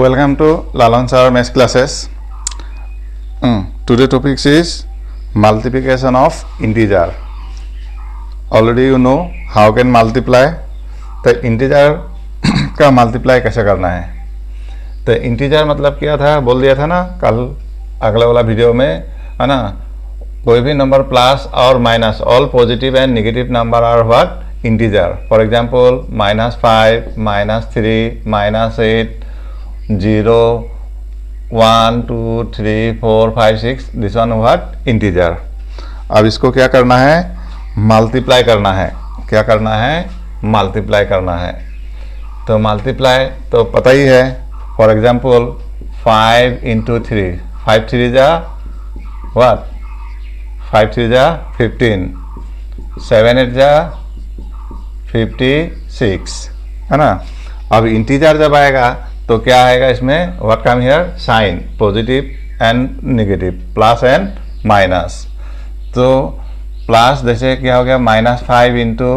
Welcome to Lalon Sir Math Classes. Today topic is multiplication of integer. Already you know how can multiply. तो integer का multiply कैसे करना है. तो integer मतलब क्या था, बोल दिया था ना कल अगला वाला वीडियो में, है ना. कोई भी नंबर प्लस और minus, all positive and negative number are what, integer. For example -5, -3, -8, 0, 1, 2, 3, 4, 5, 6, this one what, integer. अब इसको क्या करना है, मल्टीप्लाई करना है. क्या करना है, मल्टीप्लाई करना है. तो मल्टीप्लाई तो पता ही है. फॉर एग्जांपल 5 into 3, 5 3 जा व्हाट, 5 3 जा 15, 7 8 जा 56, है ना. अब इंटीजर जब आएगा तो क्या आएगा इसमें, what come here, sign, positive and negative, plus and minus. तो प्लस जैसे क्या हो गया, -5 into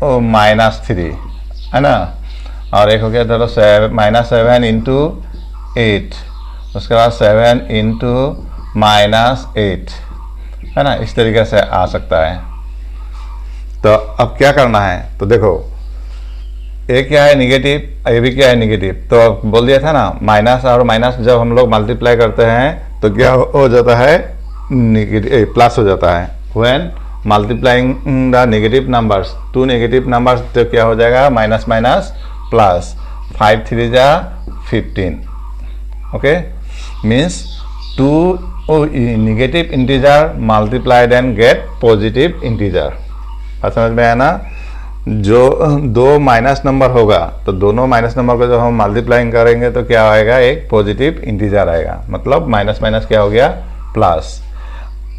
-3, है ना. और एक हो गया चलो -7 into 8, उसके बाद 7 into -8, है ना. इस तरीके से आ सकता है. तो अब क्या करना है, तो देखो ये क्या है नेगेटिव, ये भी क्या है नेगेटिव. तो बोल दिया था ना, माइनस और माइनस जब हम लोग मल्टीप्लाई करते हैं तो क्या हो जाता है, नेगेटिव प्लस हो जाता है. When multiplying the negative numbers, two negative numbers, तो क्या हो जाएगा, माइनस माइनस प्लस. 5 3 जा 15. Okay, means two negative integer multiplied and get positive integer. समझ में आया ना. जो दो माइनस नंबर होगा तो दोनों माइनस नंबर को जब हम मल्टीप्लाइंग करेंगे तो क्या आएगा, एक पॉजिटिव इंटीजर आएगा. मतलब माइनस माइनस क्या हो गया, प्लस.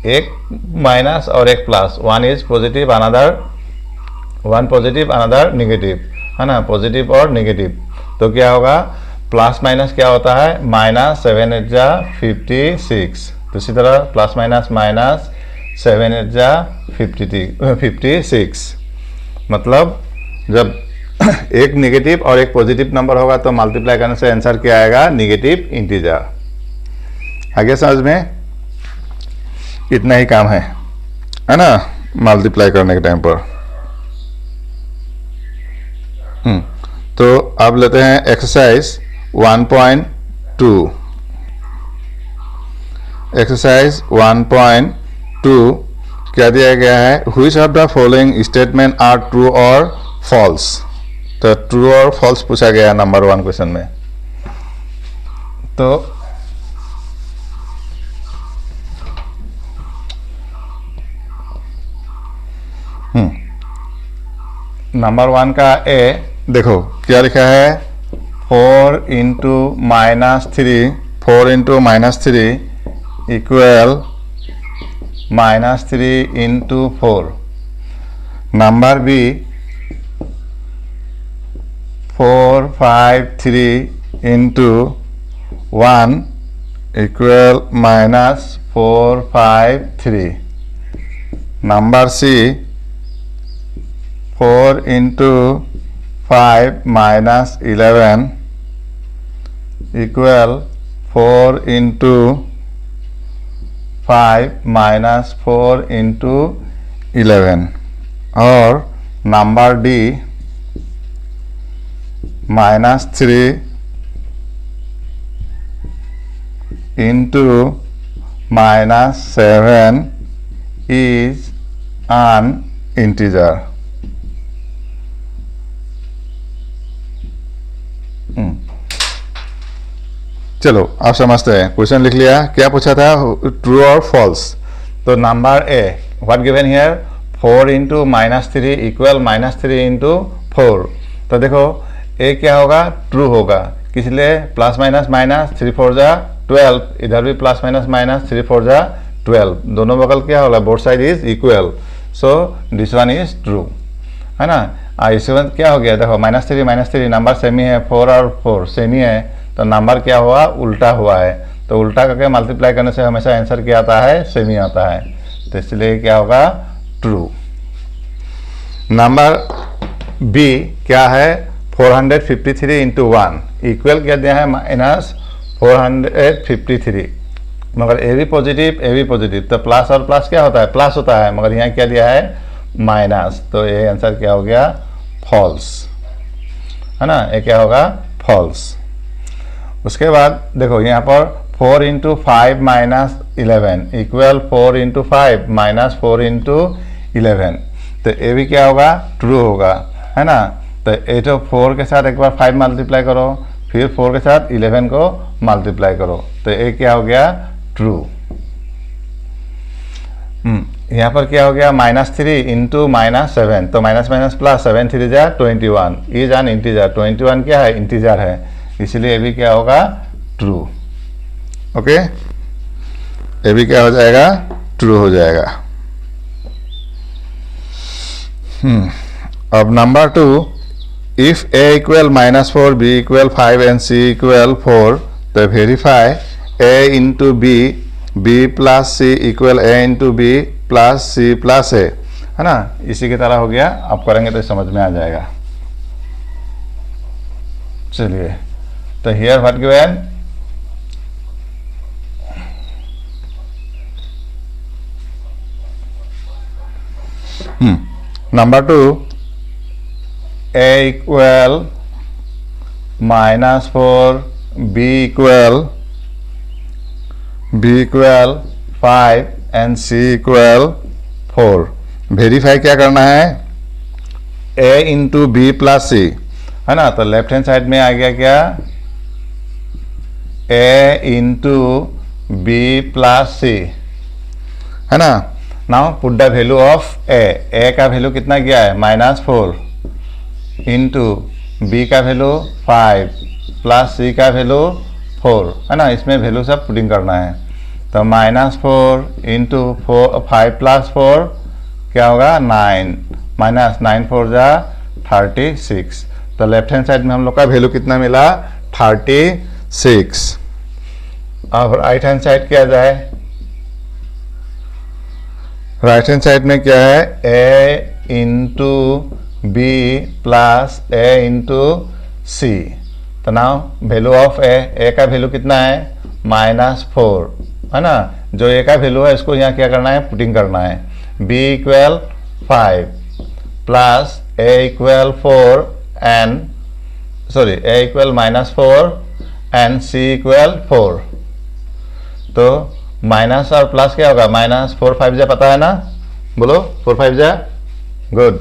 एक माइनस और एक plus, one is positive another, one positive another negative, है ना. पॉजिटिव और नेगेटिव, तो क्या होगा, प्लस माइनस क्या होता है, -7 8 जा 56. तो इसी तरह प्लस माइनस माइनस 7 8 जा 56. मतलब जब एक नेगेटिव और एक पॉजिटिव नंबर होगा तो मल्टीप्लाई करने से आंसर क्या आएगा, नेगेटिव इंटीजर. आगे समझ में, इतना ही काम है ना, मल्टीप्लाई करने के टाइम पर. तो अब लेते हैं एक्सरसाइज 1.2. एक्सरसाइज 1.2 क्या दिया गया है, which of the following statement are true और फॉल्स. तो ट्रू और फॉल्स पूछा गया है नंबर 1 क्वेश्चन में. तो नंबर 1 का ए देखो क्या लिखा है, 4 into -3, 4 into -3 equal -3 into 4. Number B 4 5 3 into 1 equal -4 5 3. Number C 4 into 5 -11 equal 4 into 5 -4 into 11. और number D -3 into -7 is an integer. चलो आप समझते हैं. क्वेश्चन लिख लिया, क्या पूछा था, ट्रू और फॉल्स. तो number A what given here, 4 into -3 equal -3 into 4. तो देखो ए क्या होगा, ट्रू होगा. किस लिए, प्लस माइनस माइनस 3 4 जा 12, इधर भी प्लस माइनस माइनस 3 4 जा 12, दोनों बगल क्या होगा, both side is equal. So this one is true, है ना. इस वन क्या हो गया, देखो -3 नंबर सेम ही है, 4 और 4 सेम ही है, तो नंबर क्या हुआ, उल्टा हुआ है. तो उल्टा करके मल्टीप्लाई करने से हमेशा आंसर क्या आता है, सेम ही आता है. तो इसलिए क्या होगा, ट्रू. नंबर बी क्या है, 453 इंटू 1 इक्वल क्या दिया है -453, मगर ए भी पॉजिटिव, तो प्लस और प्लस क्या होता है, प्लस होता है, मगर यहाँ क्या दिया है माइनस, तो ये आंसर क्या हो गया फॉल्स, है ना, ये क्या होगा फॉल्स। उसके बाद देखो यहाँ पर 4 into 5 minus 11 equal 4 into 5 minus 4 into 11, तो ये भी क्या होगा ट्रू होगा, है ना। तो ये तो 4 के साथ एक बार 5 मल्टीप्लाई करो, फिर 4 के साथ 11 को मल्टीप्लाई करो, तो ये क्या हो गया ट्रू। यहाँ पर क्या हो गया -3 इंटू -7, तो माइनस माइनस प्लस 7 3 जा 21, ये जान इंटीजर 21 क्या है इंटीजर है, इसलिए ये भी क्या होगा ट्रू। ओके, ये भी क्या हो जाएगा ट्रू हो जाएगा। अब number 2, if a equal -4 b equal 5 and c equal 4, तो verify a into b plus c equal a into b plus c plus a, है ना, इसी की तरह हो गया, आप करेंगे तो समझ में आ जाएगा। चलिए, तो here what given, number 2 a equal -4 b equal 5 and c equal 4, verify क्या करना है a into B plus c, है ना, तो लेफ्ट हैंड साइड में आ गया क्या a into B plus c, है ना। Now put the value of a का वैल्यू कितना गया है -4 इंटू बी का वैल्यू 5 प्लस c का वैल्यू 4, है ना, इसमें वैल्यू सब पुटिंग करना है, तो -4 इंटू 5 प्लस 4 क्या होगा 9, माइनस 9 4 जा 36, तो लेफ्ट हैंड साइड में हम लोग का वैल्यू कितना मिला 36। अब राइट हैंड साइड क्या जाए, राइट हैंड साइड में क्या है a into B plus a into सी, तो नाउ वैल्यू ऑफ a का वैल्यू कितना है -4, है ना, जो a का वैल्यू है इसको यहाँ क्या करना है पुटिंग करना है, b equal 5 plus a equal 4 and sorry a equal -4 and c equal 4, तो माइनस और प्लस क्या होगा -4 5 जा पता है ना, बोलो 4 5 जा गुड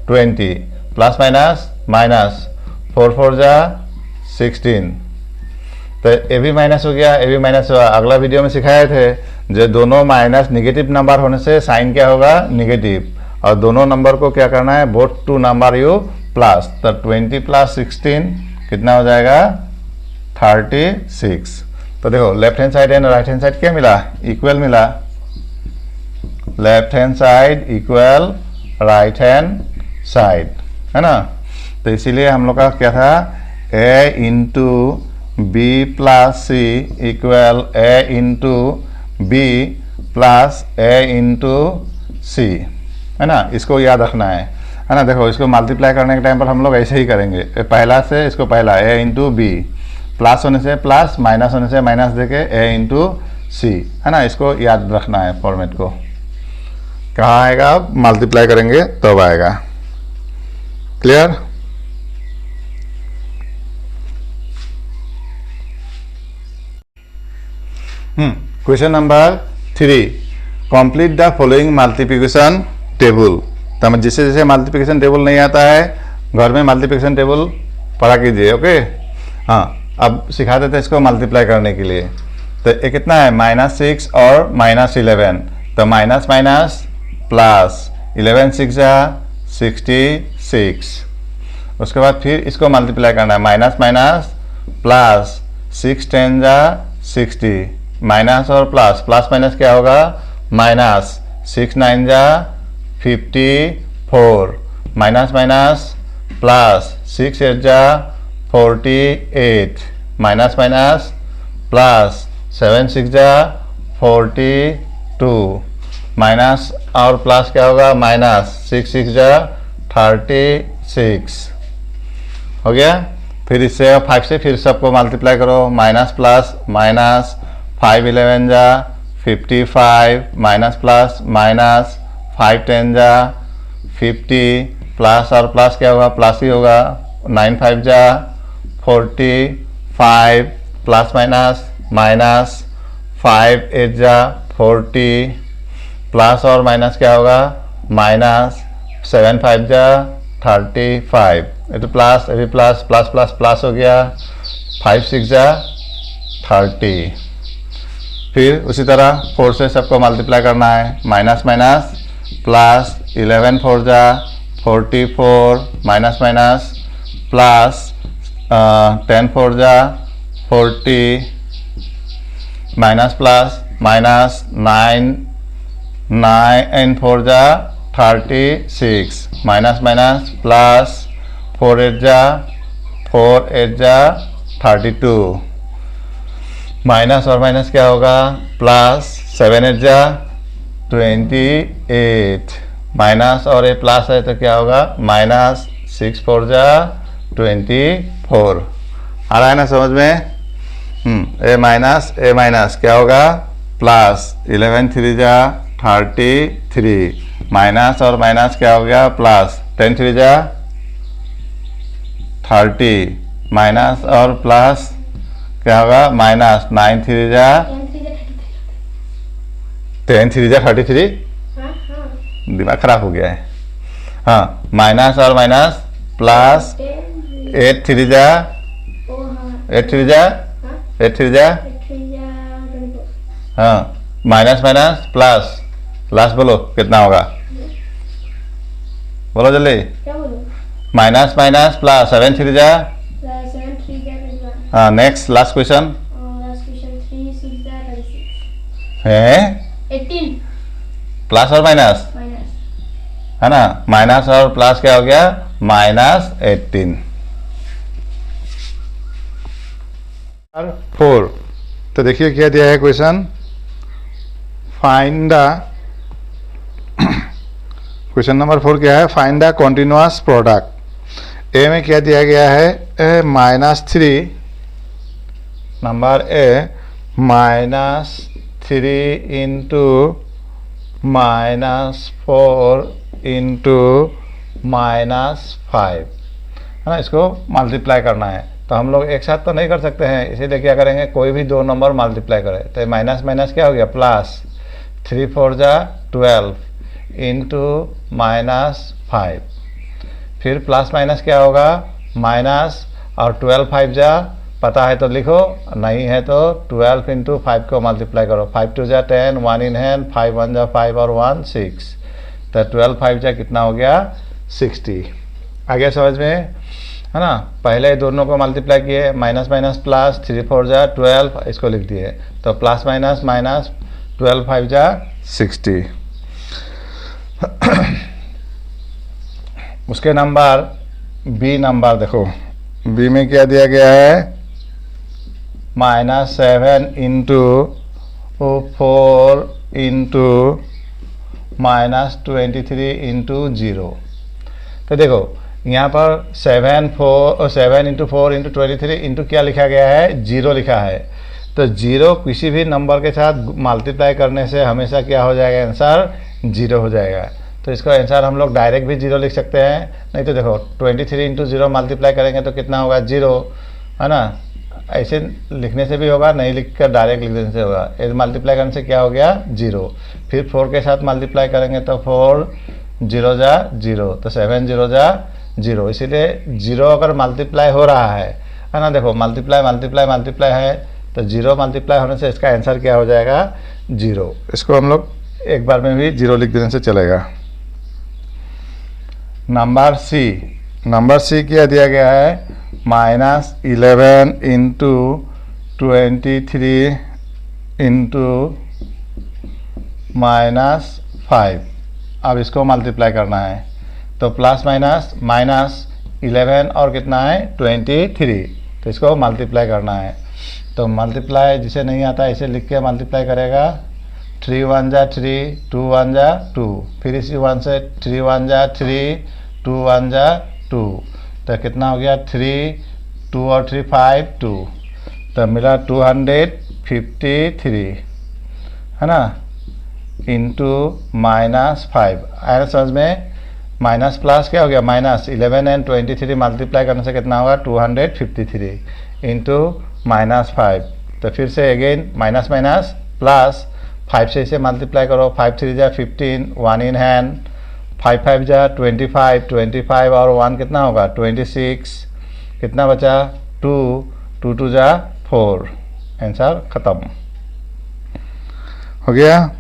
20 प्लस माइनस 4 4 जा 16, तो ये भी माइनस हो गया, ये भी माइनस हुआ। अगला वीडियो में सिखाए थे जो दोनों माइनस निगेटिव नंबर होने से साइन क्या होगा नेगेटिव, और दोनों नंबर को क्या करना है both two number you plus, तो 20 प्लस 16 कितना हो जाएगा 36। तो देखो left hand side and right hand side क्या मिला इक्वल मिला, left hand side equal right hand side, है ना। तो इसीलिए हम लोग का क्या था a into B plus C equal a into B plus a into c, है ना, इसको याद रखना है ना। देखो इसको मल्टीप्लाई करने के टाइम पर हम लोग ऐसे ही करेंगे, पहला से इसको पहला a इंटू बी, प्लस होने से प्लस माइनस होने से माइनस देके a इंटू सी, है ना, इसको याद रखना है फॉर्मेट को। कहाँ आएगा अब मल्टीप्लाई करेंगे तब आएगा, clear. Question number 3, complete the following multiplication table. तो जैसे जैसे मल्टीप्लिकेशन टेबल नहीं आता है घर में मल्टीप्लिकेशन टेबल पढ़ा कीजिए, ओके। हाँ, अब सिखा देते हैं इसको मल्टीप्लाई करने के लिए। तो ये कितना है -6 और -11, तो माइनस माइनस प्लस 11 6 जा 66, उसके बाद फिर इसको मल्टीप्लाई करना है, माइनस माइनस प्लस 6 10 जा 60, माइनस और प्लस, प्लस माइनस क्या होगा माइनस, 6 9 जा 54, माइनस माइनस प्लस 6 8 जा 48, माइनस माइनस प्लस 7 6 जा 42, माइनस और प्लस क्या होगा माइनस, 6 6 जा 36, हो गया। फिर इससे 5 से फिर सबको मल्टीप्लाई करो, माइनस प्लस माइनस, 5 11 जा 55, माइनस प्लस माइनस, 5 10 जा 50, प्लस और प्लस क्या होगा, प्लस ही होगा, 9 5 जा 45, प्लस माइनस माइनस, 5 8 जा 40, प्लस और माइनस क्या होगा, माइनस, 7 5 जा 35, ये तो प्लस, ये भी प्लस, प्लस प्लस प्लस हो गया, 5 6 जा 30। फिर उसी तरह 4 से सबको मल्टीप्लाई करना है, माइनस माइनस प्लस, 11 4 जा 44, माइनस माइनस प्लस, 10 4 जा 40, माइनस प्लस माइनस, 9 4 जा 36, माइनस माइनस प्लस, 4 8 जा 32, माइनस और माइनस क्या होगा, प्लस, 7 8 जा 28, माइनस और ये प्लस है तो क्या होगा, माइनस, 6 4 जा 24। आ रहा है ना समझ में? ए माइनस क्या होगा, प्लस, 11 3 जा 33, माइनस और माइनस क्या हो गया, प्लस, 10 3 जा 30, माइनस और प्लस क्या होगा, माइनस, 9 3 जा 10 3 जा 33। दिमाग खराब हो गया है। हाँ, माइनस और माइनस प्लस, 8 3 जा 8 3 जा 8 3 जा, हाँ, माइनस माइनस प्लस, प्लस बोलो कितना होगा, बोलो जल्दी, माइनस माइनस प्लस, 7 3 जा, हाँ, नेक्स्ट लास्ट क्वेश्चन है 18 प्लस और माइनस है ना, माइनस और प्लस क्या हो गया, माइनस 18। 4, तो देखिए क्या दिया है question, find the, question number 4 क्या है, फाइंड द कॉन्टिन्यूअस प्रोडक्ट। ए में क्या दिया गया है, -3, नंबर ए -3 इंटू -4 इंटू -5 है ना, इसको मल्टीप्लाई करना है। तो हम लोग एक साथ तो नहीं कर सकते हैं, इसीलिए क्या करेंगे, कोई भी दो नंबर मल्टीप्लाई करें। तो माइनस माइनस क्या हो गया, प्लस, 3 4 जा 12 इंटू -5, फिर प्लस माइनस क्या होगा, माइनस, और 12 5 जा, पता है तो लिखो, नहीं है तो 12 इंटू 5 को मल्टीप्लाई करो, 5 2 जा 10, 1 इन हैंड, 5 1 जा 5 और 1 6, तो 12 5 जा कितना हो गया, 60। आगे समझ में है ना, पहले दोनों को मल्टीप्लाई किए, माइनस माइनस प्लस, 3 4 जा 12, इसको लिख दिए, तो प्लस माइनस माइनस, 12 5 जा 60। उसके नंबर बी नंबर देखो, बी में क्या दिया गया है, -7 इंटू 4 इंटू -23 इंटू 0। तो देखो यहाँ पर 7 इंटू 4 इंटू 23 इंटू क्या लिखा गया है, 0 लिखा है। तो 0 किसी भी नंबर के साथ मल्टीप्लाई करने से हमेशा क्या हो जाएगा, आंसर 0 हो जाएगा। तो इसका आंसर हम लोग डायरेक्ट भी 0 लिख सकते हैं, नहीं तो देखो 23 इंटू 0 मल्टीप्लाई करेंगे तो कितना होगा, 0 है ना, ऐसे लिखने से भी होगा, नहीं लिख कर डायरेक्ट लिख देने से होगा। इस मल्टीप्लाई करने से क्या हो गया, 0, फिर 4 के साथ मल्टीप्लाई करेंगे तो 4 0 जा 0, तो 7 0 जा 0, इसीलिए 0 अगर मल्टीप्लाई हो रहा है ना, देखो मल्टीप्लाई मल्टीप्लाई मल्टीप्लाई है, तो 0 मल्टीप्लाई होने से इसका आंसर क्या हो जाएगा, 0। इसको हम लोग एक बार में भी 0 लिख देने से चलेगा। नंबर सी क्या दिया गया है, -11 इंटू 23 इंटू -5। अब इसको मल्टीप्लाई करना है, तो प्लस माइनस माइनस 11 और कितना है, 23, तो इसको मल्टीप्लाई करना है। तो मल्टीप्लाई जिसे नहीं आता इसे लिख के मल्टीप्लाई करेगा, 3 1 जा 3, 2 1 जा 2, फिर इसी 1 से 3 1 जा 3, 2 1 जा 2, तो कितना हो गया 3, 2 और 3 5, 2, तो मिला 253 है ना, इंटू -5। आया समझ में? माइनस प्लस क्या हो गया, -11 एंड 23 मल्टीप्लाई करने से कितना होगा 253 इंटू -5। तो फिर से अगेन माइनस माइनस प्लस 5 से इसे मल्टीप्लाई करो, 5 3 जा 15, 1 इन हैंड, 5 5 जा 25, 25 और 1 कितना होगा 26, कितना बचा 2, 2 2 जा 4, आंसर खत्म हो गया।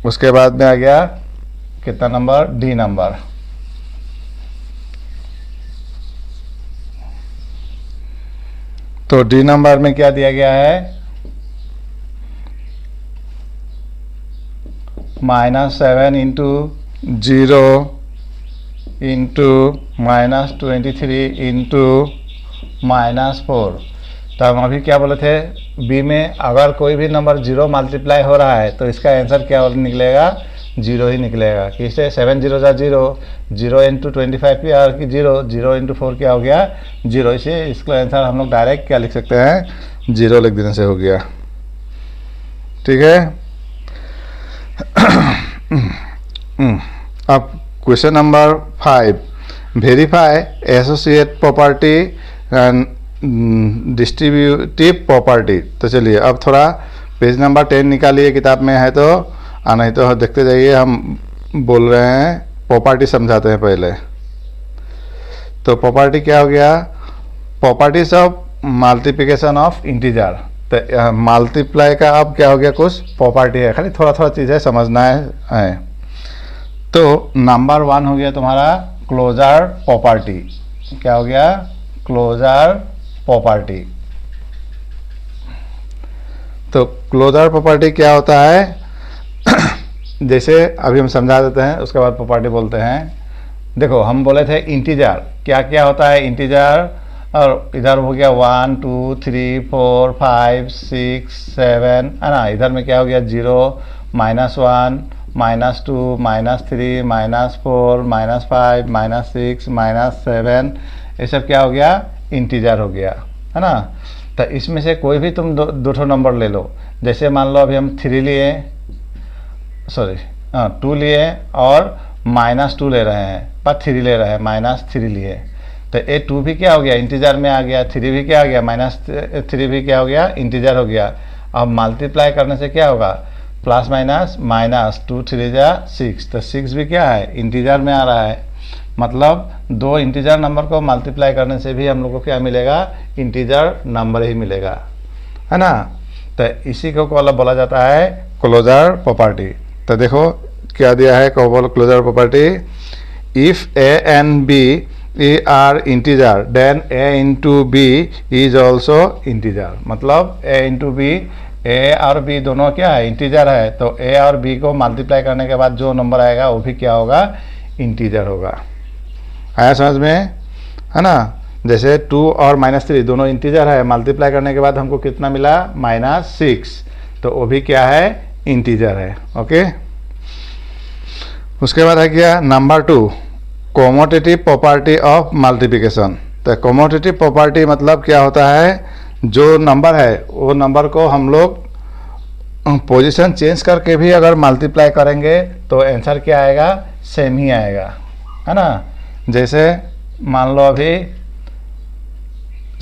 उसके बाद में आ गया कितना नंबर, डी नंबर। तो डी नंबर में क्या दिया गया है, -7 इंटू 0 इंटू -23 इंटू -4। तो हम अभी क्या बोले थे, बी में अगर कोई भी नंबर 0 मल्टीप्लाई हो रहा है तो इसका आंसर क्या निकलेगा, 0 ही निकलेगा। किससे 7 0 जा 0, 0 इंटू 25 भी और कि 0, 0 इंटू 4 क्या हो गया 0। इसे इसका आंसर हम लोग डायरेक्ट क्या लिख सकते हैं, 0 लिख देने से हो गया। ठीक है। अब question number 5, verify associate property and distributive property. तो चलिए अब थोड़ा पेज नंबर 10 निकालिए, किताब में है तो, नहीं तो देखते जाइए, हम बोल रहे हैं प्रॉपर्टी समझाते हैं पहले। तो प्रॉपर्टी क्या हो गया, properties of multiplication of integer. तो मल्टीप्लाई का अब क्या हो गया, कुछ प्रॉपर्टी है, खाली थोड़ा थोड़ा चीज़ है समझना है। तो नंबर 1 हो गया तुम्हारा क्लोजर प्रॉपर्टी। क्या हो गया, क्लोजर प्रॉपर्टी। तो क्लोजर प्रॉपर्टी क्या होता है, जैसे अभी हम समझा देते हैं, उसके बाद प्रॉपर्टी बोलते हैं। देखो हम बोले थे इंटीजर क्या क्या होता है, इंटीजर, और इधर हो गया 1 2 3 4 5 6 7 है ना। इधर में क्या हो गया 0 -1 -2 -3 -4 -5 -6 -7, ये सब क्या हो गया, इंटीजर हो गया, है ना। तो इसमें से कोई भी तुम दो ठो नंबर ले लो। जैसे मान लो अभी हम 3 लिए, सॉरी 2 लिए और -2 ले रहे हैं, पर 3 ले रहे हैं, -3 लिए। तो ये 2 भी क्या हो गया, इंटीजर में आ गया, 3 भी क्या हो गया, -3 भी क्या हो गया, इंटीजर हो गया। अब मल्टीप्लाई करने से क्या होगा, प्लस माइनस माइनस, 2 3 जा 6, तो 6 भी क्या है, इंटीजर में आ रहा है। मतलब दो इंटीजर नंबर को मल्टीप्लाई करने से भी हम लोग को क्या मिलेगा, इंटीजर नंबर ही मिलेगा, है ना। तो इसी को बोला जाता है क्लोजर प्रॉपर्टी। तो देखो क्या दिया है closure property, if A and B are integer then A into B is also integer. मतलब ए इंटू बी, ए और बी दोनों क्या है, इंटीजर है। तो ए और बी को मल्टीप्लाई करने के बाद जो नंबर आएगा वो भी क्या होगा, इंटीजर होगा। आया समझ में, है ना। जैसे 2 और -3 दोनों इंटीजर है, मल्टीप्लाई करने के बाद हमको कितना मिला, -6, तो वो भी क्या है, इंटीजर है। ओके। उसके बाद है क्या number 2, commutative property of multiplication. तो कॉमोटेटिव प्रॉपर्टी मतलब क्या होता है, जो नंबर है वो नंबर को हम लोग पोजीशन चेंज करके भी अगर मल्टीप्लाई करेंगे तो आंसर क्या आएगा, सेम ही आएगा, है ना। जैसे मान लो अभी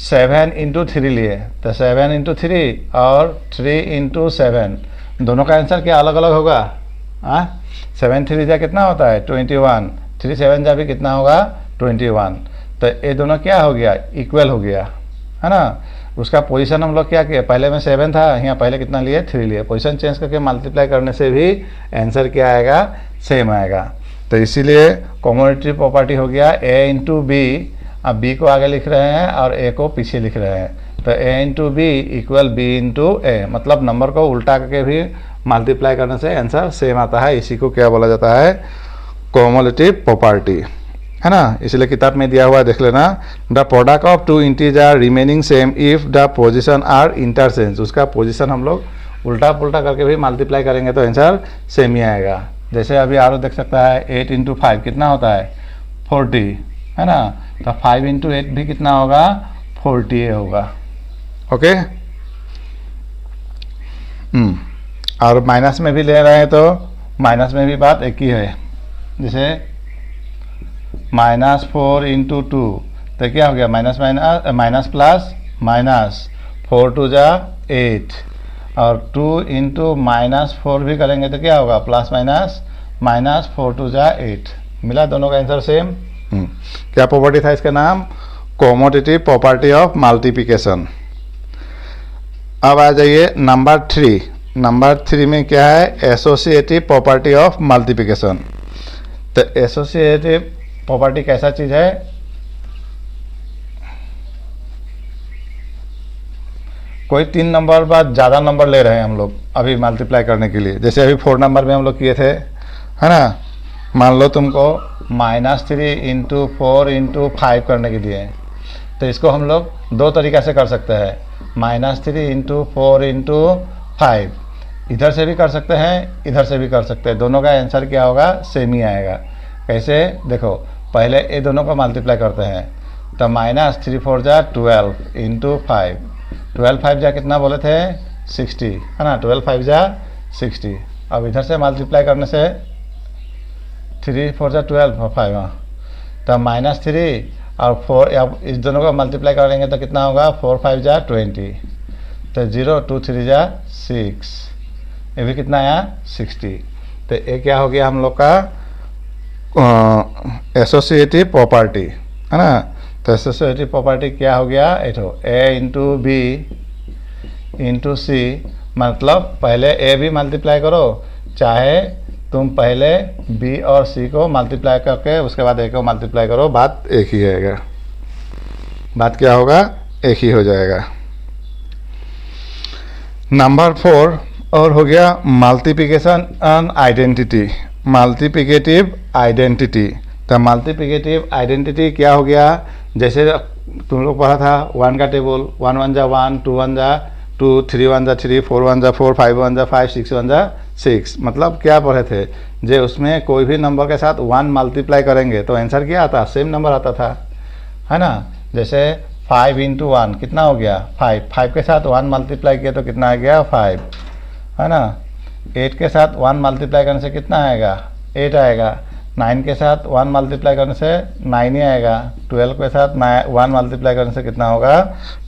7 इंटू 3 लिए, तो 7 इंटू 3 और 3 इंटू 7, दोनों का आंसर क्या अलग अलग होगा। 7 3 जा कितना होता है 21, 3 7 जा भी कितना होगा 21। तो ये दोनों क्या हो गया, इक्वल हो गया, है ना। उसका पोजीशन हम लोग क्या किया, पहले में 7 था, यहाँ पहले कितना लिए 3 लिए, पोजीशन चेंज करके मल्टीप्लाई करने से भी आंसर क्या आएगा, सेम आएगा। तो इसीलिए कॉमोटेटिव प्रॉपर्टी हो गया ए इंटू बी। अब बी को आगे लिख रहे हैं और ए को पीछे लिख रहे हैं। तो a into b equal b into a, मतलब नंबर को उल्टा करके भी मल्टीप्लाई करने से आंसर सेम आता है। इसी को क्या बोला जाता है, कॉमोटेटिव प्रॉपर्टी, है ना। इसलिए किताब में दिया हुआ है, देख लेना। The product of two integer remaining same if the position are interchange. उसका पोजीशन हम लोग उल्टा पुल्टा करके भी मल्टीप्लाई करेंगे तो आंसर सेम ही आएगा। जैसे अभी आरो देख सकता है 8 इंटू 5 कितना होता है 40, है ना। तो 5 इंटू 8 भी कितना होगा, 40 होगा। ओके, और माइनस में भी ले रहे हैं तो माइनस में भी बात एक ही है। जैसे -4 इंटू 2 तो क्या हो गया, minus minus minus plus minus, 4 2 जा 8, और 2 इंटू -4 भी करेंगे तो क्या होगा, प्लस माइनस माइनस, 4 2 जा 8। मिला दोनों का आंसर सेम। क्या प्रॉपर्टी था इसका नाम, कॉमोटेटिव प्रॉपर्टी ऑफ मल्टीप्लिकेशन। अब आ जाइए नंबर 3। नंबर 3 में क्या है, एसोसिएटिव प्रॉपर्टी ऑफ मल्टीप्लिकेशन। तो एसोसिएटिव प्रॉपर्टी कैसा चीज है, कोई 3 नंबर बाद ज़्यादा नंबर ले रहे हैं हम लोग अभी मल्टीप्लाई करने के लिए। जैसे अभी 4 नंबर में हम लोग किए थे, है ना। मान लो तुमको -3 इंटू 4 इंटू 5 करने के लिए, तो इसको हम लोग 2 तरीक़ा से कर सकते हैं, -3 इंटू 4 इंटू 5। इधर से भी कर सकते हैं, इधर से भी कर सकते हैं, दोनों का आंसर क्या होगा, सेम ही आएगा। कैसे, देखो पहले ये दोनों को मल्टीप्लाई करते हैं, तो -3 4 जा 12 इंटू 5, 12 5 जा कितना बोले थे, 60, है ना, 12 5 जा 60। अब इधर से मल्टीप्लाई करने से 3 4 जा 12 और 5, तो -3 और 4, अब इस दोनों को मल्टीप्लाई करेंगे तो कितना होगा, 4 5 जा 20, तो 0 2 3 जा 6, ये भी कितना आया, 60। तो ये क्या हो गया हम लोग का एसोसिएटिव प्रॉपर्टी, है ना। तो एसोसिएटिव प्रॉपर्टी क्या हो गया, ए इंटू बी इंटू सी, मतलब पहले ए भी मल्टीप्लाई करो, चाहे तुम पहले बी और सी को मल्टीप्लाई करके उसके बाद ए को मल्टीप्लाई करो, बात एक ही रहेगा, बात क्या होगा, एक ही हो जाएगा। नंबर 4 और हो गया multiplication and identity, multiplicative identity. तो मल्टीप्लिकेटिव आइडेंटिटी क्या हो गया, जैसे तुम लोग पढ़ा था 1 का टेबल, 1 1 जा 1, 2 1 जा 2, 3 1 जा 3, 4 1 जा 4, 5 1 जा 5, 6 1 जा 6। मतलब क्या पढ़े थे, जो उसमें कोई भी नंबर के साथ 1 मल्टीप्लाई करेंगे तो आंसर क्या आता, सेम नंबर आता था, है ना। जैसे 5 इंटू 1 कितना हो गया, 5, 5 के साथ 1 मल्टीप्लाई किया तो कितना आ गया, 5, है ना। 8 के साथ 1 मल्टीप्लाई करने से कितना आएगा, 8 आएगा। 9 के साथ 1 मल्टीप्लाई करने से 9 ही आएगा। 12 के साथ 1 मल्टीप्लाई करने से कितना होगा,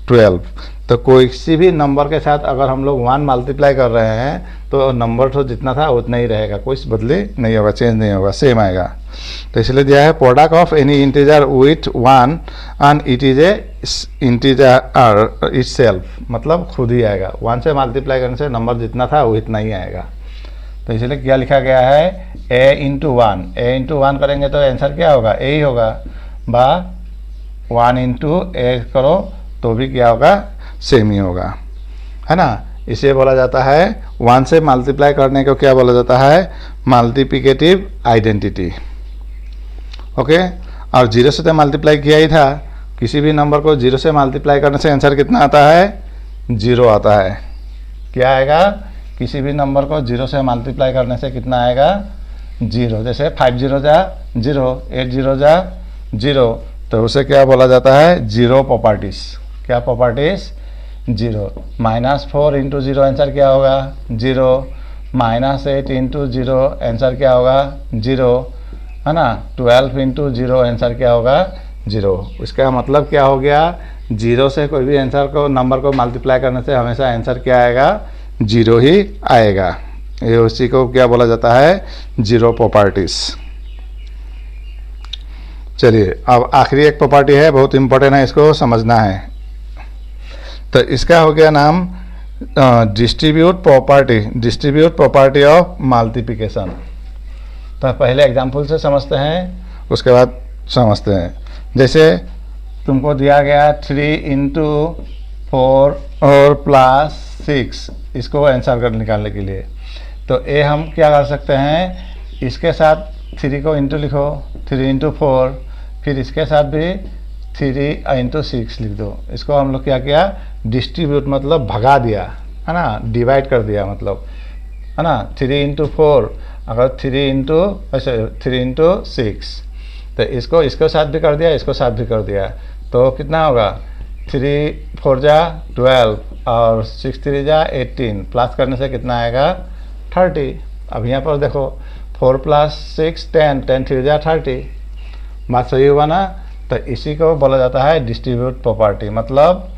12। तो कोई सी भी नंबर के साथ अगर हम लोग 1 मल्टीप्लाई कर रहे हैं तो नंबर तो जितना था उतना ही रहेगा, कोई बदली नहीं होगा, चेंज नहीं होगा, सेम आएगा। तो इसलिए दिया है product of any integer with 1 and it is a integer itself, मतलब खुद ही आएगा। 1 से मल्टीप्लाई करने से नंबर जितना था वो इतना ही आएगा। तो इसलिए क्या लिखा गया है, ए इंटू 1, ए इंटू 1 करेंगे तो आंसर क्या होगा, ए ही होगा, बा 1 इंटू ए करो तो भी क्या होगा, सेम ही होगा, है ना। इसे बोला जाता है 1 से मल्टीप्लाई करने को क्या बोला जाता है, मल्टीप्लिकेटिव आइडेंटिटी। ओके, और 0 से तो मल्टीप्लाई किया ही था, किसी भी नंबर को 0 से मल्टीप्लाई करने से आंसर कितना आता है, 0 आता है। क्या आएगा, किसी भी नंबर को 0 से मल्टीप्लाई करने से कितना आएगा, 0। जैसे 5 0 जा 0, 8 0 जा 0, तो उसे क्या बोला जाता है, जीरो प्रॉपर्टीज। क्या प्रॉपर्टीज, 0। -4 इंटू 0 आंसर क्या होगा, 0। -8 इंटू 0 आंसर क्या होगा, 0, है ना। 12 इंटू 0 आंसर क्या होगा, 0। इसका मतलब क्या हो गया, 0 से कोई भी आंसर को नंबर को मल्टीप्लाई करने से हमेशा आंसर क्या आएगा, 0 ही आएगा। ये उसी को क्या बोला जाता है, जीरो प्रॉपर्टीज। चलिए अब आखिरी एक प्रॉपर्टी है, बहुत इंपॉर्टेंट है, इसको समझना है। तो इसका हो गया नाम distribute property, distribute property of multiplication. तो पहले एग्जांपल से समझते हैं, उसके बाद समझते हैं। जैसे तुमको दिया गया 3 इंटू 4 और प्लस 6, इसको आंसर कर निकालने के लिए, तो ये हम क्या कर सकते हैं, इसके साथ 3 को इंटू लिखो, 3 इंटू 4, फिर इसके साथ भी 3 इंटू 6 लिख दो। इसको हम लोग क्या किया, डिस्ट्रीब्यूट मतलब भगा दिया, है ना, डिवाइड कर दिया मतलब, है ना। 3 इंटू 4 अगर 3 इंटू 6, तो इसको साथ भी कर दिया, इसको साथ भी कर दिया, तो कितना होगा 3 4 जा 12 और 6 3 जा 18, प्लस करने से कितना आएगा 30। अब यहाँ पर देखो 4 + 6 10 10 3 जा 30, बात सही हुआ ना। तो इसी को बोला जाता है डिस्ट्रीब्यूट प्रॉपर्टी, मतलब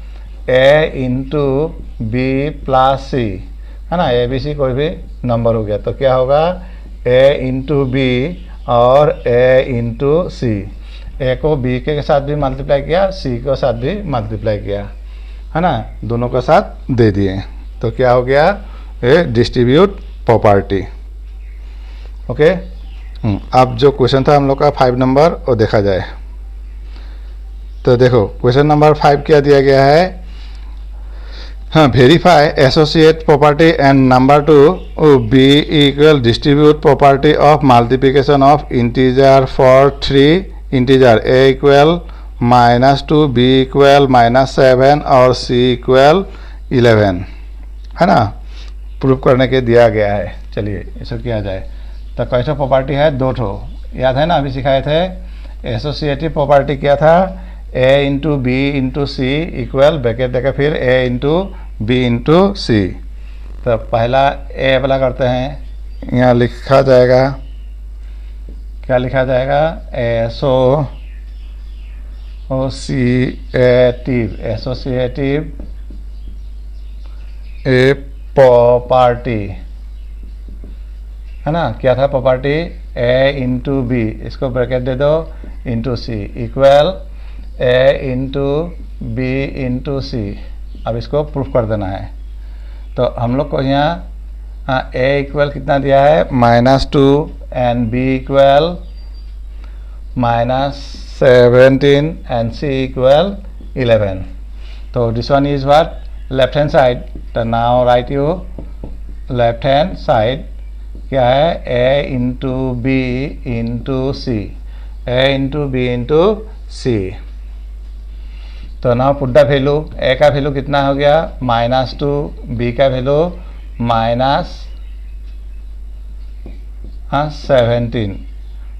a इंटू बी प्लस सी, है ना, ए बी सी कोई भी नंबर हो गया तो क्या होगा a इंटू बी और a इंटू सी। ए को बी के साथ भी मल्टीप्लाई किया, सी के साथ भी मल्टीप्लाई किया, है ना, दोनों के साथ दे दिए, तो क्या हो गया ए डिस्ट्रीब्यूट प्रॉपर्टी। ओके, अब जो क्वेश्चन था हम लोग का 5 नंबर वो देखा जाए। तो देखो क्वेश्चन नंबर 5 क्या दिया गया है, हाँ, verify associate property and number 2 B equal distribute property of multiplication of integer for 3 integer a equal -2 b equal -7 और c इक्वल 11, है ना, प्रूव करने के दिया गया है। चलिए इसको किया जाए। तो कैसा प्रॉपर्टी है, 2 ठो याद है ना, अभी सिखाए थे। एसोसिएटिव प्रॉपर्टी क्या था, a into B into C equal bracket देकर फिर a इंटू बी इंटू सी। तो पहला a वाला करते हैं, यहाँ लिखा जाएगा, क्या लिखा जाएगा, एसोसिएटिव ए प्रॉपर्टी, है ना, क्या था प्रॉपर्टी, a इंटू बी, इसको ब्रैकेट दे दो, into C equal a into B into सी। अब इसको प्रूफ कर देना है। तो हम लोग को यहाँ a इक्वल कितना दिया है -2 and b equal -17 and c equal 11। तो this one is what, left hand side. तो now right you left hand side क्या है, a into B into C, a into B into सी। तो now put the value, a का value कितना हो गया -2, b का वैल्यू -17,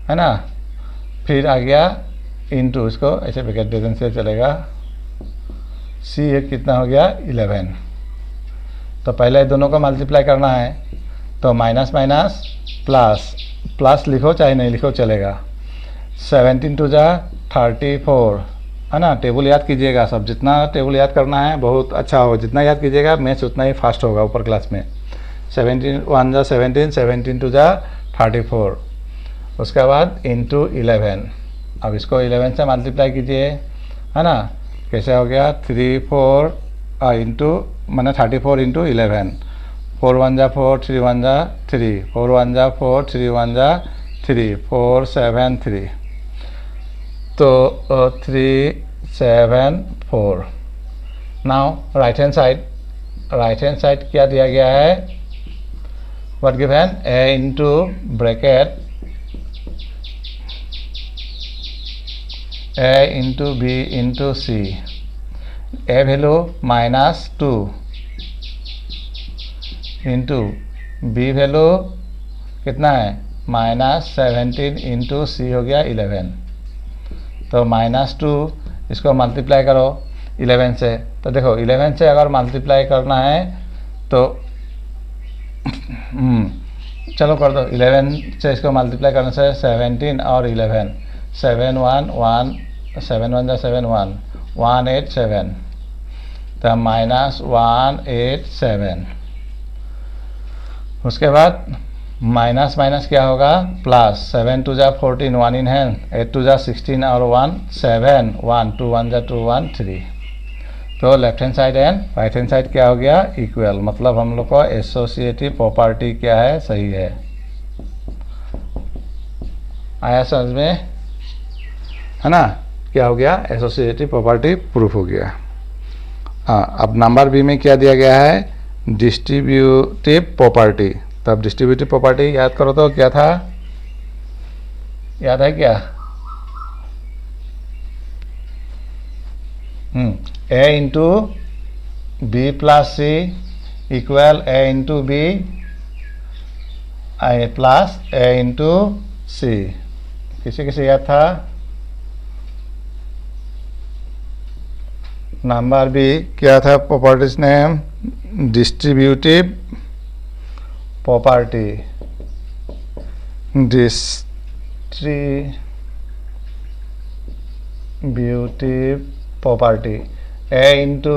है ना, फिर आ गया इंटू, इसको ऐसे ब्रैकेट दे देने से चलेगा, c कितना हो गया 11। तो पहले दोनों को मल्टीप्लाई करना है, तो माइनस माइनस प्लस, प्लस लिखो चाहे नहीं लिखो चलेगा, 17 2 जा 34, है ना। टेबल याद कीजिएगा सब, जितना टेबल याद करना है बहुत अच्छा हो, जितना याद कीजिएगा मैथ्स उतना ही फास्ट होगा ऊपर क्लास में। 17 1 जा 17, 17 2 जा 34, उसके बाद इंटू 11। अब इसको 11 से मल्टीप्लाई कीजिए, है ना, कैसे हो गया 3 4 इंटू मैंने 34 इंटू 11, 4 1 जा 4, 3 1 जा 3, 4 1 जा 4, 3 1 जा 3, 4 7 3, तो 3 7 4। नाउ राइट हैंड साइड क्या दिया गया है, what given, a into bracket a into B into C, a value -2 into B value कितना है -17 इंटू सी हो गया 11। तो -2 इसको मल्टीप्लाई करो 11 से, तो देखो 11 से अगर मल्टीप्लाई करना है तो चलो कर दो, 11 से इसको मल्टीप्लाई करने से 17 और 11, 7 1 1 7 1 7 1 187, तो -187। उसके बाद माइनस माइनस क्या होगा, प्लस, 7 2 जा 14, 1 इन हैंड, 8 2 जा 16 और 1 7, 1 2 1 जा 2 1 3। तो left hand side and right hand side क्या हो गया इक्वल, मतलब हम लोग को एसोसिएटिव प्रॉपर्टी क्या है, सही है। आया समझ में, है ना, क्या हो गया एसोसिएटिव प्रॉपर्टी प्रूफ हो गया। हाँ, अब नंबर बी में क्या दिया गया है, डिस्ट्रीब्यूटिव प्रॉपर्टी। तब डिस्ट्रीब्यूटिव प्रॉपर्टी याद करो तो क्या था, याद है क्या, a into B plus C equal a into B plus a into c. किसी किसी याद था, नंबर बी क्या था properties name? Distributive property, distributive property. A into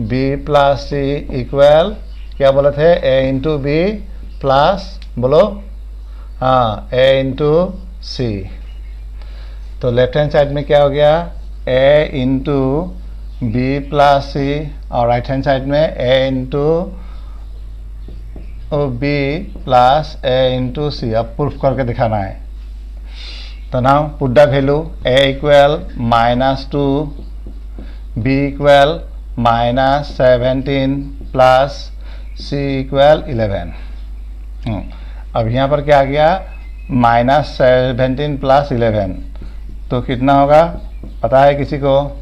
B plus C equal क्या बोले थे? ए इंटू बी प्लस, बोलो, हाँ, ए इंटू सी। तो लेफ्ट हैंड साइड में क्या हो गया? A into B plus C, और राइट हैंड साइड में A into B plus A into सी। अब प्रूफ करके दिखाना है। तो now put the value A equal -2, B equal -17 plus C equal 11। अब यहाँ पर क्या आ गया? -17 प्लस 11, तो कितना होगा पता है किसी को?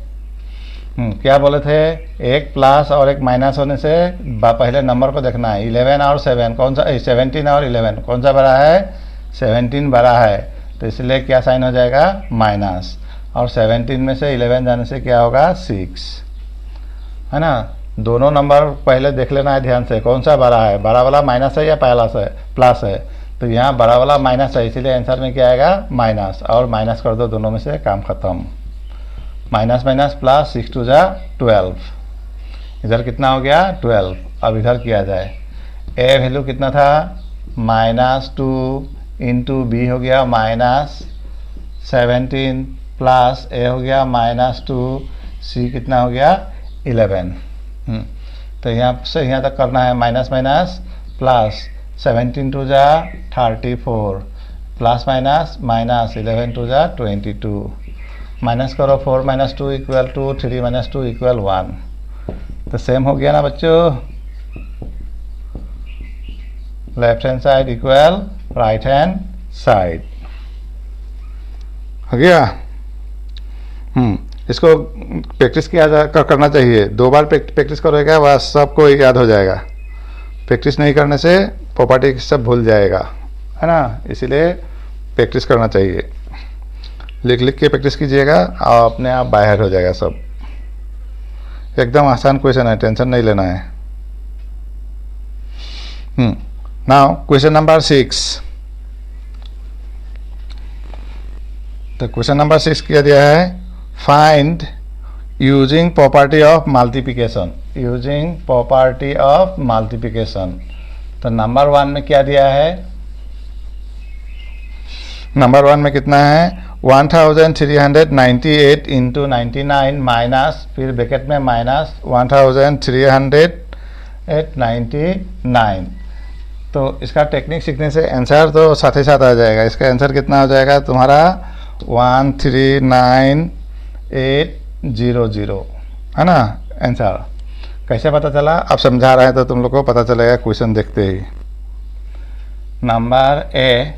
क्या बोले थे? एक प्लस और एक माइनस होने से पहले नंबर को देखना है। 11 और 7 कौन सा? 17 और 11 कौन सा बड़ा है? 17 बड़ा है, तो इसलिए क्या साइन हो जाएगा? माइनस। और 17 में से 11 जाने से क्या होगा? 6, है ना। दोनों नंबर पहले देख लेना है ध्यान से, कौन सा बड़ा है? बड़ा वाला माइनस है या पहला से प्लस है? तो यहाँ बड़ा वाला माइनस है, इसीलिए आंसर में क्या आएगा? माइनस। और माइनस कर दो दोनों में से, काम खत्म। माइनस माइनस प्लस, 6 2 जा 12। इधर कितना हो गया? 12। अब इधर किया जाए, ए वैल्यू कितना था? -2 इंटू बी हो गया -17 प्लस ए हो गया -2, सी कितना हो गया? 11। तो यहाँ से यहाँ तक करना है, माइनस माइनस प्लस, 17 2 जा 34 प्लस माइनस माइनस, 11 2 जा 22। माइनस करो, 4 - 2 इक्वल 2, 3 - 2 इक्वल 1। तो सेम हो गया ना बच्चों? Left hand side equal right hand side हो गया। इसको प्रैक्टिस करना चाहिए। 2 बार प्रैक्टिस करेगा वह सबको याद हो जाएगा। प्रैक्टिस नहीं करने से प्रॉपर्टी सब भूल जाएगा, है ना। इसीलिए प्रैक्टिस करना चाहिए। लिख लिख के प्रैक्टिस कीजिएगा और अपने आप बाहर हो जाएगा सब। एकदम आसान क्वेश्चन है, टेंशन नहीं लेना है। Now question number 6। तो क्वेश्चन नंबर 6 क्या दिया है? Find using property of multiplication. Using property of multiplication. तो नंबर 1 में क्या दिया है? नंबर 1 में कितना है? 1398 इंटू 99 माइनस, फिर ब्रैकेट में माइनस 1399। तो इसका टेक्निक सीखने से आंसर तो साथ ही साथ आ जाएगा। इसका आंसर कितना हो जाएगा तुम्हारा? 139800, है ना आंसर। कैसे पता चला? अब समझा रहे हैं तो तुम लोग को पता चलेगा क्वेश्चन देखते ही। नंबर ए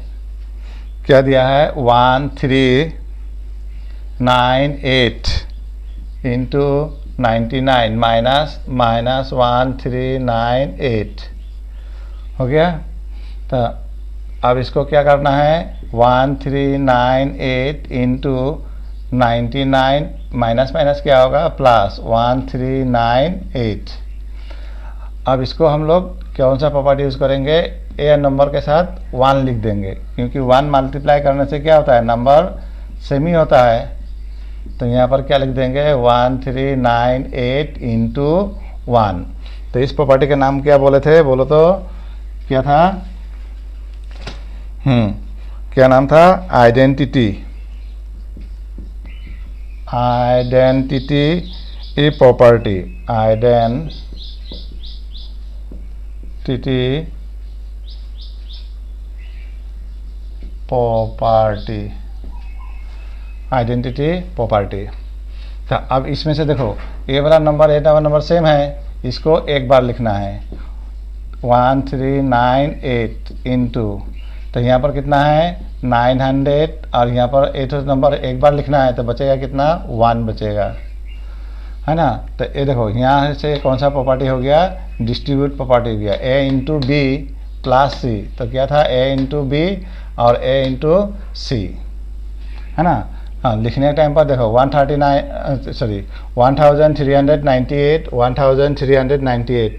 क्या दिया है? 1398 इंटू 99 माइनस माइनस 1398 हो गया। तो अब इसको क्या करना है? 1398 इंटू 99 माइनस माइनस क्या होगा? प्लस 1398। अब इसको हम लोग कौन सा प्रॉपर्टी यूज़ करेंगे? ए नंबर के साथ 1 लिख देंगे, क्योंकि 1 मल्टीप्लाई करने से क्या होता है? नंबर सेमी होता है। तो यहाँ पर क्या लिख देंगे? 1398 इंटू 1। तो इस प्रॉपर्टी का नाम क्या बोले थे? बोलो तो क्या था? क्या नाम था? Identity. Identity a property. Identity property. Identity property. तो अब इसमें से देखो, ये वाला नंबर ए नंबर सेम है, इसको एक बार लिखना है 1398 इंटू, तो यहाँ पर कितना है? 900, और यहाँ पर 8 नंबर एक बार लिखना है, तो बचेगा कितना? 1 बचेगा, है ना। तो ये देखो यहाँ से कौन सा प्रॉपर्टी हो गया? डिस्ट्रीब्यूट प्रॉपर्टी हो गया। ए इंटू बी प्लस सी, तो क्या था? ए इंटू बी और ए इंटू सी, है ना। हाँ, लिखने के टाइम पर देखो 1398 1398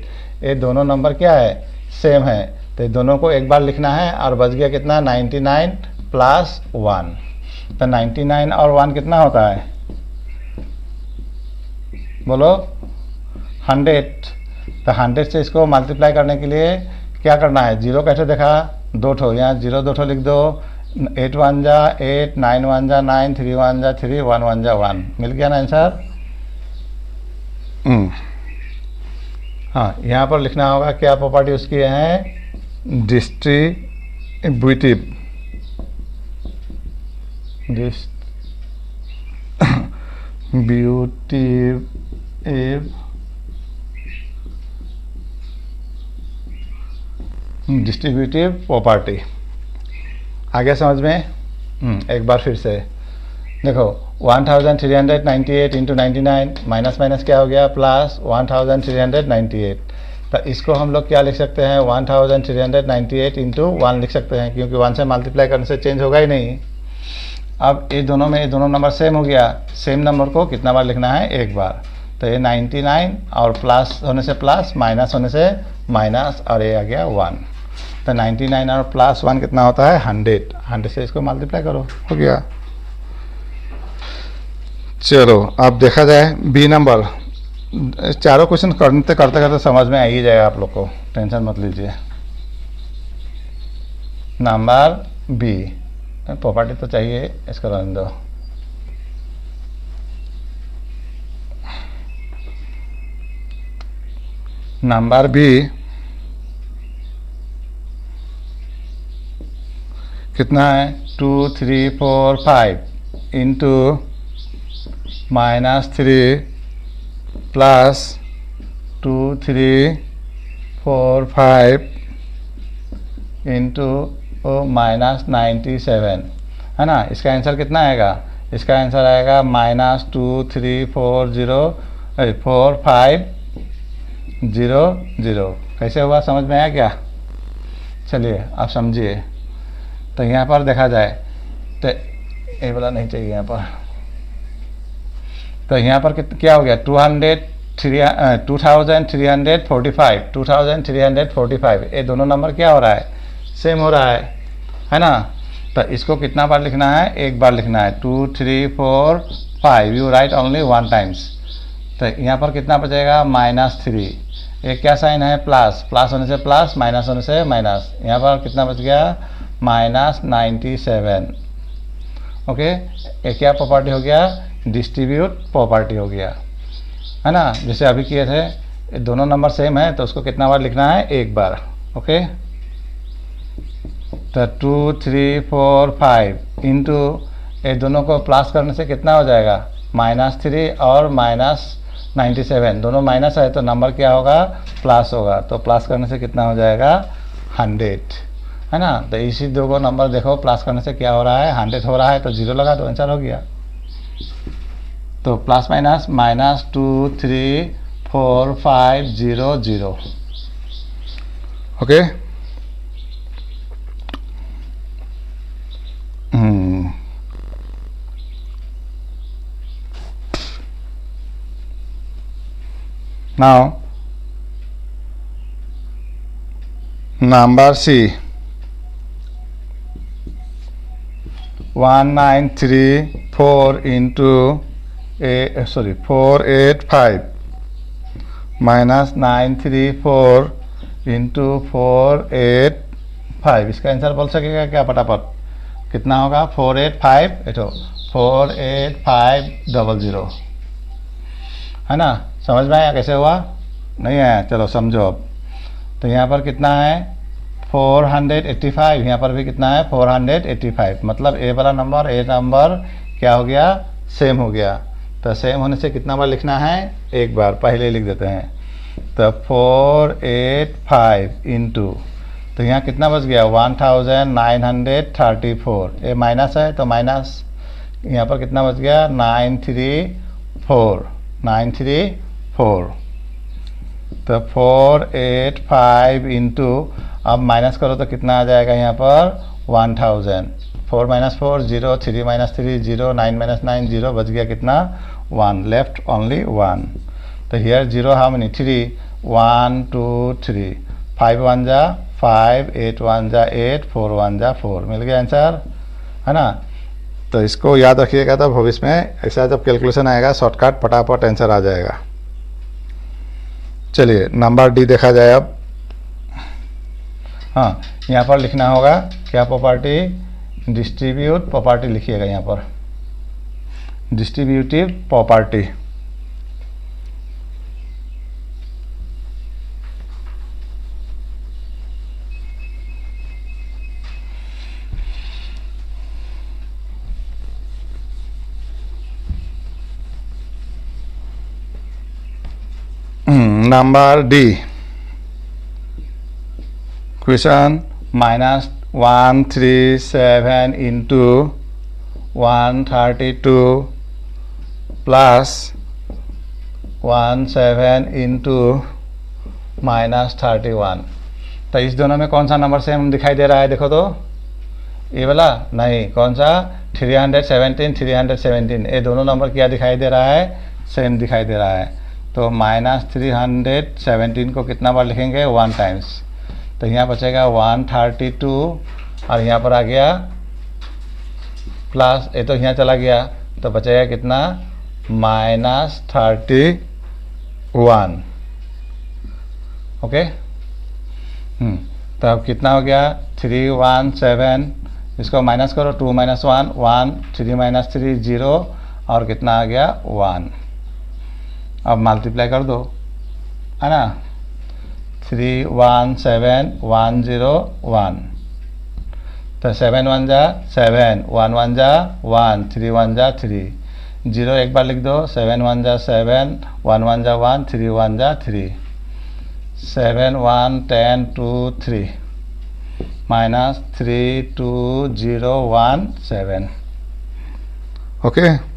ये दोनों नंबर क्या है, सेम है, तो ये दोनों को एक बार लिखना है और बच गया कितना 99 प्लस 1। तो 99 और 1 कितना होता है, बोलो 100। तो 100 से इसको मल्टीप्लाई करने के लिए क्या करना है, जीरो कैसे देखा, दो ठो, यहाँ जीरो दो ठो लिख दो, 8 1 जा 8, 9 1 जा 9, 3 1 जा 3, 1 1 जा 1, मिल गया ना आंसर। हाँ, यहाँ पर लिखना होगा क्या प्रॉपर्टी उसकी है, डिस्ट्रीब्यूटिव प्रॉपर्टी। आ गया समझ में। एक बार फिर से देखो 1398 इंटू 99 माइनस माइनस क्या हो गया, प्लस 1398। तो इसको हम लोग क्या लिख सकते हैं, 1398 इंटू 1 लिख सकते हैं, क्योंकि 1 से मल्टीप्लाई करने से चेंज होगा ही नहीं। अब ये दोनों में ये दोनों नंबर सेम हो गया, सेम नंबर को कितना बार लिखना है, एक बार। तो ये 99 और प्लस होने से प्लस, माइनस होने से माइनस, और ये आ गया 1। तो 99 और प्लस 1 कितना होता है, 100 से इसको मल्टीप्लाई करो, हो गया। चलो अब देखा जाए बी नंबर। चारों क्वेश्चन करते करते समझ में आ ही जाएगा आप लोग को, टेंशन मत लीजिए। नंबर बी, प्रॉपर्टी तो चाहिए, इसको रहने दो। नंबर बी कितना है, 2 3 4 5 इंटू -3 प्लस 2 3 4 5 इंटू -97 है ना। इसका आंसर कितना आएगा, इसका आंसर आएगा -2 3 4 0 4 5 0 0। कैसे हुआ, समझ में आया क्या, चलिए आप समझिए। तो यहाँ पर देखा जाए तो ये वाला नहीं चाहिए यहाँ पर। तो यहाँ पर क्या हो गया, 2345 ये दोनों नंबर क्या हो रहा है, सेम हो रहा है ना। तो इसको कितना बार लिखना है, एक बार लिखना है, 2 3 4 5, यू राइट ओनली 1 टाइम्स। तो यहाँ पर कितना बचेगा, -3, ये क्या साइन है, प्लस, प्लस होने से प्लस, माइनस होने से माइनस, यहाँ पर कितना बच गया, -97। ओके, ये क्या प्रॉपर्टी हो गया, डिस्ट्रीब्यूट प्रॉपर्टी हो गया, है ना। जैसे अभी किए थे, ये दोनों नंबर सेम है तो उसको कितना बार लिखना है, एक बार। ओके, तो 2 3 4 5 इंटू ये दोनों को प्लस करने से कितना हो जाएगा, -3 और -97, दोनों माइनस है तो नंबर क्या होगा, प्लस होगा। तो प्लस करने से कितना हो जाएगा, 100, है ना। तो इसी दो को नंबर देखो, प्लस करने से क्या हो रहा है, 100 हो रहा है, तो 0 लगा तो आंसर हो गया। तो plus minus -2 3 4 5 0 0। Okay, now number C, 1934 into 485 -934 into 485, इसका आंसर बोल सकेगा क्या फटाफट, कितना होगा, 485 48500, है ना। समझ में आया कैसे हुआ, नहीं आया, चलो समझो अब। तो यहाँ पर कितना है, 485, यहाँ पर भी कितना है, 485, मतलब ए वाला नंबर ए नंबर क्या हो गया, सेम हो गया। तो सेम होने से कितना बार लिखना है, एक बार, पहले लिख देते हैं। तो 485 इंटू, तो यहाँ कितना बच गया, 1934, ये माइनस है तो माइनस, यहाँ पर कितना बच गया, 934। तो 485 इंटू, अब माइनस करो तो कितना आ जाएगा यहाँ पर, 1000, 4 माइनस 4 0, 3 माइनस 3 0, 9 माइनस 9 0, बच गया कितना 1, लेफ्ट ओनली 1. तो हियर 0 हाउ मेनी 3, 1 2 3, 5 1 जा 5, 8 1 जा 8, 4 1 जा 4, मिल गया आंसर, है ना. तो इसको याद रखिएगा, तब भविष्य में ऐसा जब कैलकुलेशन आएगा शॉर्टकट फटाफट आंसर आ जाएगा. चलिए नंबर डी देखा जाए अब. हाँ, यहाँ पर लिखना होगा क्या प्रॉपर्टी, डिस्ट्रीब्यूट प्रॉपर्टी लिखिएगा यहाँ पर, distributive property. Number D question -137 into 132 plus 17 into -31. तो इस दोनों में कौन सा नंबर सेम दिखाई दे रहा है, देखो तो, ये वाला नहीं, कौन सा 317 ये दोनों नंबर क्या दिखाई दे रहा है, सेम दिखाई दे रहा है. तो -317 को कितना बार लिखेंगे, 1 टाइम्स. तो यहाँ बचेगा 132 और यहाँ पर आ गया प्लस, ये तो यहाँ चला गया, तो बचेगा कितना -31. ओके. तो अब कितना हो गया 317, इसको माइनस करो, 2 माइनस 1 1, 3 माइनस 3 0 और कितना आ गया 1. अब मल्टीप्लाई कर दो, है ना. 317 तो 7 1 जा 7, 1 1 जा 1, 3 1 जा 3, 0 एक बार लिख दो, 7 1 जा 7, 1 1 जा 1, 3 1 जा 3, 7 1 10 2 3 minus 3 2 0 1 7. Okay.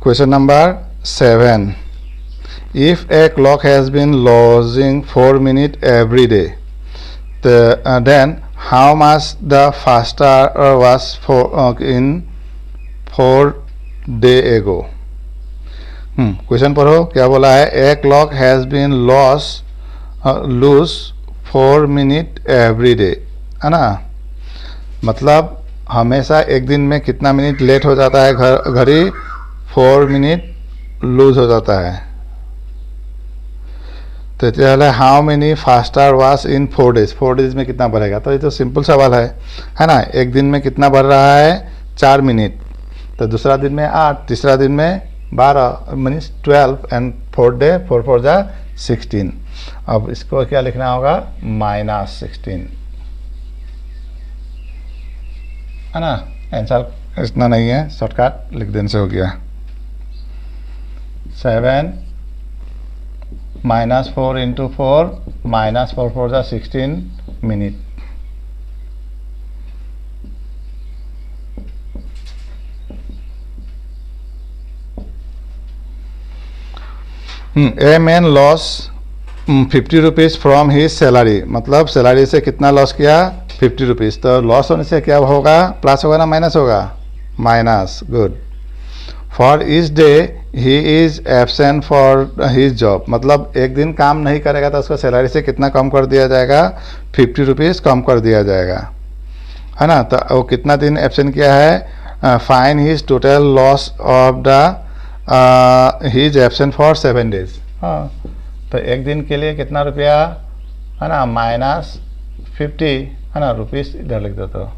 Question number 7. If a clock has been losing 4 minutes every day, then how much the faster was in 4 days ago? Question पढ़ो क्या बोला है. A clock has been lose 4 minutes every day, है ना. मतलब हमेशा एक दिन में कितना मिनट लेट हो जाता है घड़ी, 4 मिनट लूज हो जाता है. तो चल हाउ मेनी फास्टर वास इन 4 days, 4 days में कितना बढ़ेगा. तो ये तो सिंपल सवाल है ना. एक दिन में कितना बढ़ रहा है 4 मिनट, तो दूसरा दिन में 8, तीसरा दिन में 12 मीन्स 12 एंड 4 डे 4 4 जा 16. अब इसको क्या लिखना होगा -16, है ना. आंसर इतना नहीं है, शॉर्टकट लिख देने से हो गया. 7 -4 इंटू 4 -4 4 जा 16 minute. A man loss 50 rupees from his salary, मतलब सैलरी से कितना लॉस किया 50 रुपीज़. तो लॉस होने से क्या होगा, प्लस होगा ना माइनस होगा, minus. Good. For each day he is absent for his job, मतलब एक दिन काम नहीं करेगा तो उसको सैलरी से कितना कम कर दिया जाएगा, 50 रुपीज़ कम कर दिया जाएगा, है ना. तो वो कितना दिन एब्सेंट किया है, fine his total loss of the he is absent for 7 days. हाँ, तो एक दिन के लिए कितना रुपया, है ना, -50, है ना, रुपीस इधर लिख दो. तो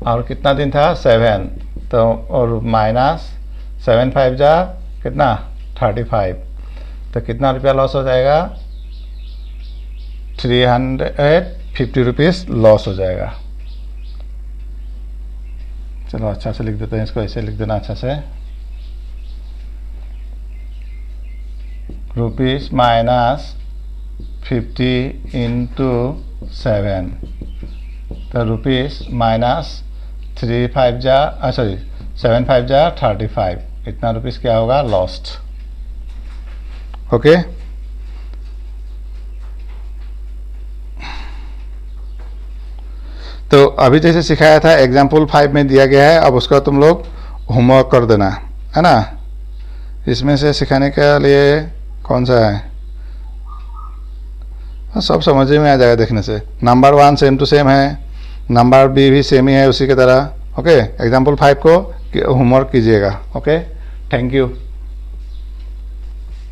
और कितना दिन था 7, तो और -7 5 जा कितना 35, तो कितना रुपया लॉस हो जाएगा 350 रुपीज़ लॉस हो जाएगा. चलो अच्छा से लिख देते हैं इसको, ऐसे लिख देना अच्छा से, रुपीज़ -50 इंटू 7, तो रुपीज़ -3 5 जा 7 5 जा 35, इतना रुपीज़ क्या होगा लॉस्ट. ओके. तो अभी जैसे सिखाया था एग्जाम्पल 5 में दिया गया है, अब उसका तुम लोग होमवर्क कर देना, है ना। इसमें से सिखाने के लिए कौन सा है, सब समझ में आ जाएगा देखने से। नंबर 1 सेम टू सेम है, नंबर बी भी सेम ही है उसी की तरह। ओके, एग्जाम्पल 5 को होमवर्क कीजिएगा। Okay, thank you.